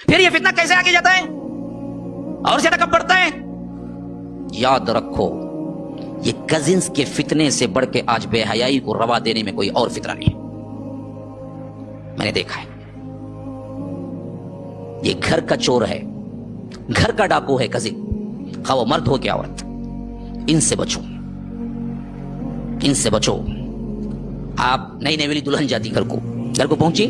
پھر یہ فتنہ کیسے آگے جاتا ہے اور زیادہ کب بڑھتا ہے؟ یاد رکھو یہ کزنز کے فتنے سے بڑھ کے آج بے حیائی کو روا دینے میں کوئی اور فتنہ نہیں ہے. میں نے دیکھا ہے یہ گھر کا چور ہے, گھر کا ڈاکو ہے کزن, خواہ وہ مرد ہو کہ عورت. ان سے بچو, ان سے بچو. آپ نئی نئی دلہن جاتی گھر کو پہنچی,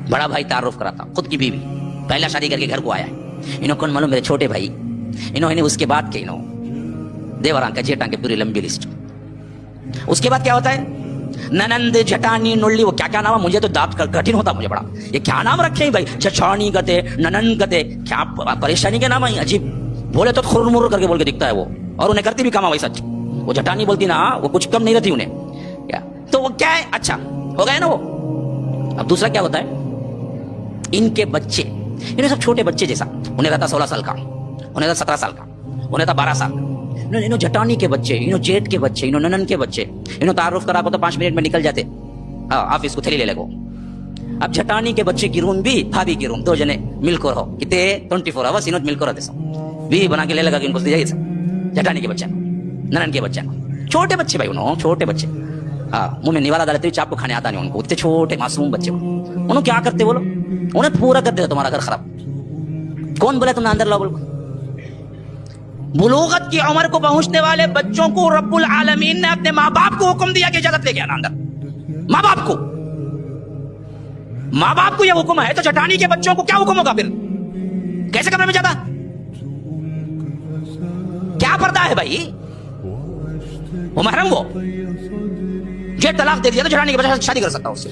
بڑا بھائی تعارف کراتا, خود کی بیوی پہلا شادی کر کے گھر کو آیا ہے. انہوں کون معلوم؟ میرے چھوٹے بھائی. انہوں نے اس کے بعد کے دیوراں کا جیٹاں کے پوری لمبی لسٹ. اس کے بعد کیا ہوتا ہے؟ ننند, جٹانی, نلی, وہ کیا کیا نام ہے, مجھے تو دانت کٹھن ہوتا مجھے بڑا. یہ کیا نام رکھے ہیں بھائی؟ چچانی کہتے, ننند کہتے, کیا پریشانی کے نام ہے عجیب. بولے تو خر مر کر کے بول کے دکھتا ہے وہ, اور انہیں کرتی بھی کام وہی سچ. وہ جٹانی بولتی نا, وہ کچھ کم نہیں رہتی انہیں. تو وہ کیا ہے؟ اچھا ہو گئے نا وہ. اب دوسرا کیا ہوتا ہے؟ ان کے بچے, انہیں سب چھوٹے بچے جیسا, انہیں رہتا 16 سال کا, انہیں رہتا 17 سال کا, انہیں رہتا 12 سال کا. انہوں جٹانی کے بچے, انہوں جیٹ کے بچے, انہوں ننن کے بچے, انہوں تعارف کرا کو تو 5 منٹ میں نکل جاتے. آفس کو تھیلی لے لے گو. اب جٹانی کے بچے کی روم بھی, بھابھی کی روم, 2 جنے مل کر رہو. کتنے 24 آورس انہوں مل کر رہتے سو. بھی بنا کے لے لگا کہ ان کو دے جائے. جٹانی کے بچے, ننن کے بچے, چھوٹے بچے بھائی, انہوں چھوٹے بچے. منہ میں نیوالا ڈالتے ہوئے چاپ کو کھانے آتا نہیں ان کو. اتنے چھوٹے معصوم بچے, انہوں کیا کرتے بولو؟ انہیں پورا کر دیتا تمہارا گھر خراب. کون بولے تم نے اندر لاؤ بولو؟ بلوغت کی عمر کو پہنچنے والے بچوں کو رب العالمین نے اپنے ماں باپ کو حکم دیا کہ اجازت لے کے آنا اندر. ماں باپ کو یہ حکم ہے, تو جٹانی کے بچوں کو کیا حکم ہوگا پھر؟ کیسے کمرے میں جاتا؟ کیا پردہ ہے بھائی؟ وہ محرم, وہ جو طلاق دے دیا تو جٹانی کے بچے شادی کر سکتا اس سے.